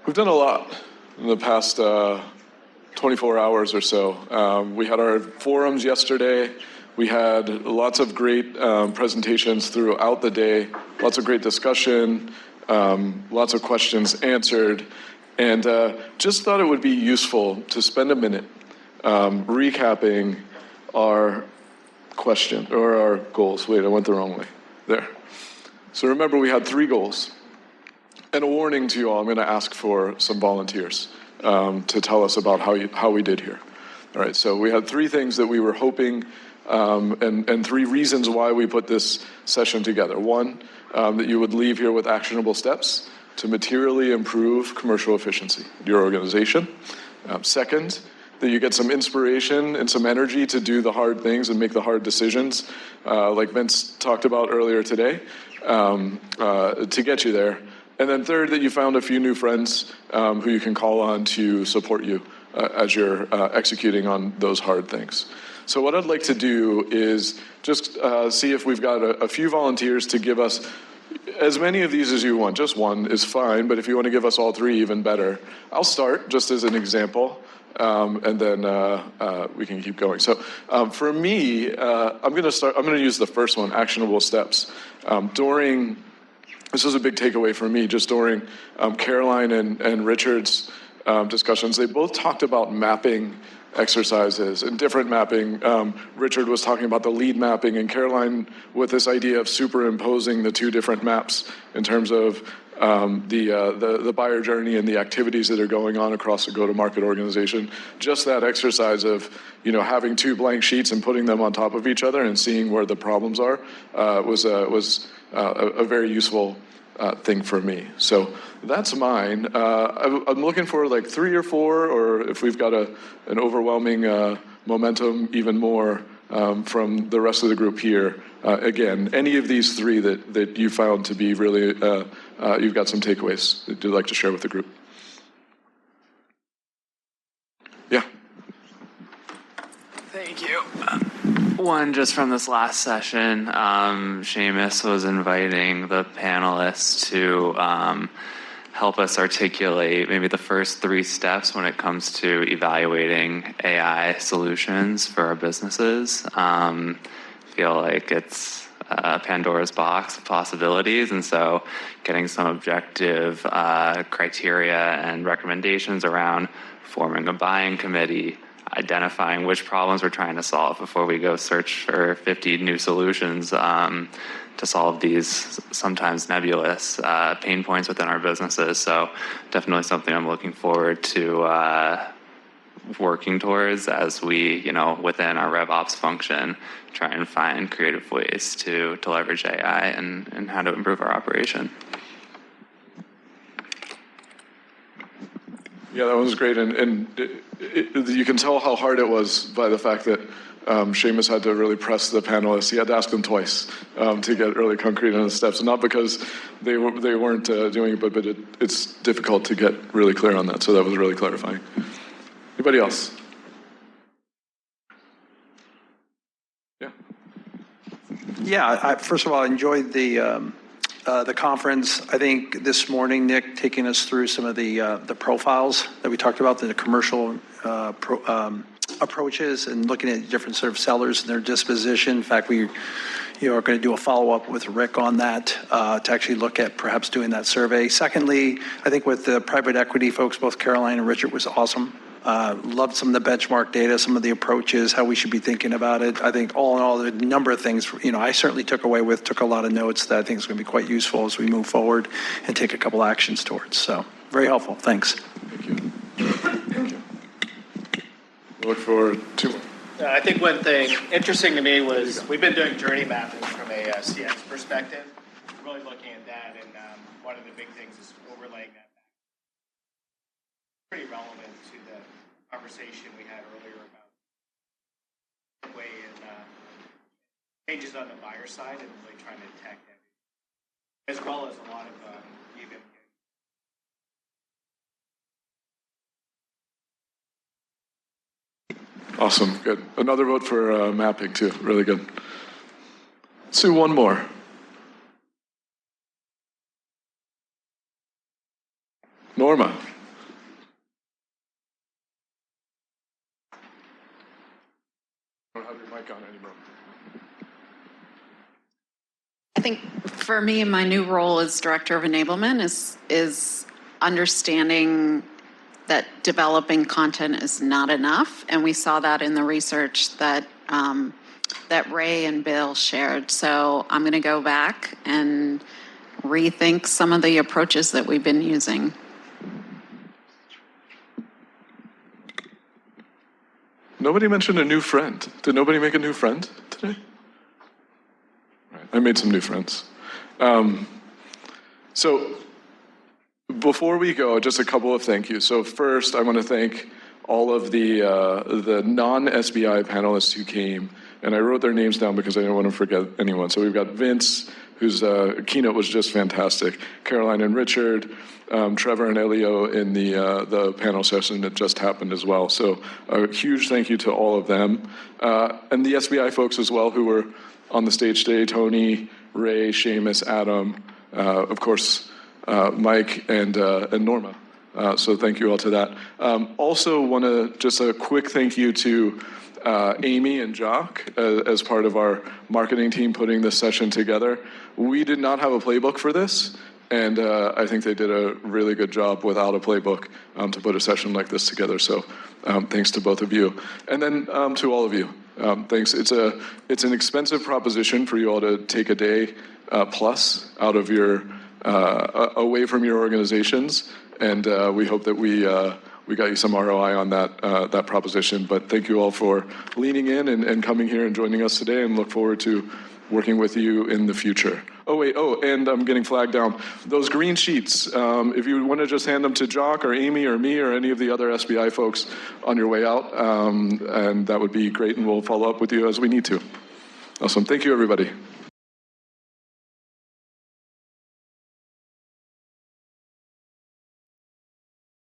We've done a lot in the past 24 hours or so. We had our forums yesterday. We had lots of great presentations throughout the day, lots of great discussion, lots of questions answered, and just thought it would be useful to spend a minute recapping our question, or our goals. Wait, I went the wrong way. There. So remember, we had 3 goals. And a warning to you all, I'm going to ask for some volunteers to tell us about how we did here. All right, so we had 3 things that we were hoping, and 3 reasons why we put this session together. 1, that you would leave here with actionable steps to materially improve commercial efficiency in your organization. 2nd, that you get some inspiration and some energy to do the hard things and make the hard decisions, like Vince talked about earlier today, to get you there. And then 3rd, that you found a few new friends who you can call on to support you as you're executing on those hard things. So what I'd like to do is just see if we've got a few volunteers to give us as many of these as you want. Just 1 is fine, but if you want to give us all 3, even better. I'll start just as an example, and then we can keep going. So for me, I'm going to use the first one, actionable steps. This was a big takeaway for me, just during Caroline and Richard's discussions. They both talked about mapping exercises and different mapping. Richard was talking about the lead mapping, and Caroline with this idea of superimposing the 2 different maps in terms of the buyer journey and the activities that are going on across the go-to-market organization. Just that exercise of having 2 blank sheets and putting them on top of each other and seeing where the problems are was a very useful thing for me. So that's mine. I'm looking for like 3 or 4, or if we've got an overwhelming momentum, even more from the rest of the group here. Again, any of these 3 that you found to be really, you've got some takeaways that you'd like to share with the group. Yeah. Thank you. One, just from this last session, Seamus was inviting the panelists to help us articulate maybe the first 3 steps when it comes to evaluating AI solutions for our businesses. Feel like it's Pandora's box of possibilities, and so getting some objective criteria and recommendations around forming a buying committee, identifying which problems we're trying to solve before we go search for 50 new solutions to solve these sometimes nebulous pain points within our businesses. So definitely something I'm looking forward to working towards as we, within our RevOps function, try and find creative ways to leverage AI and how to improve our operation. Yeah, that was great, and you can tell how hard it was by the fact that Seamus had to really press the panelists. He had to ask them twice to get really concrete on the steps, and not because they weren't doing it, but it's difficult to get really clear on that, so that was really clarifying. Anybody else? Yeah. Yeah, I first of all, enjoyed the conference. I think this morning, Nick, taking us through some of the profiles that we talked about, the commercial approaches, and looking at different sort of sellers and their disposition. In fact, we are going to do a follow-up with Rick on that to actually look at perhaps doing that survey. Secondly, I think with the private equity folks, both Caroline and Richard was awesome. Loved some of the benchmark data, some of the approaches, how we should be thinking about it. I think all in all, the number of things, I certainly took a lot of notes that I think is going to be quite useful as we move forward and take a couple actions towards. So very helpful. Thanks. Thank you. Thank you. We'll look for 2 more. I think one thing interesting to me was we've been doing journey mapping from a CX perspective, really looking at that, and one of the big things is overlaying that. Pretty relevant to the conversation we had earlier about way in changes on the buyer side and really trying to attack that, as well as a lot of even. Awesome, good. Another vote for mapping too, really good. Let's do 1 more. Norma. mic on anymore. I think for me, my new role as director of enablement is understanding that developing content is not enough, and we saw that in the research that that Ray and Bill shared. So I'm going to go back and rethink some of the approaches that we've been using. Nobody mentioned a new friend. Did nobody make a new friend today? Right. I made some new friends. So before we go, just a couple of thank yous. So first, I want to thank all of the non-SBI panelists who came, and I wrote their names down because I didn't want to forget anyone. So we've got Vince, whose keynote was just fantastic, Caroline and Richard, Trevor and Elio in the panel session that just happened as well. So a huge thank you to all of them. And the SBI folks as well who were on the stage today, Tony, Ray, Seamus, Adam, of course, Mike and Norma. So thank you all to that. Also want to just a quick thank you to Amy and Jock as part of our marketing team putting this session together. We did not have a playbook for this, and I think they did a really good job without a playbook to put a session like this together. So thanks to both of you. And then to all of you, thanks. It's an expensive proposition for you all to take a day plus out of your away from your organizations, and we hope that we got you some ROI on that proposition. But thank you all for leaning in and coming here and joining us today, and look forward to working with you in the future. And I'm getting flagged down. Those green sheets, if you want to just hand them to Jock or Amy or me or any of the other SBI folks on your way out, and that would be great, and we'll follow up with you as we need to. Awesome. Thank you, everybody.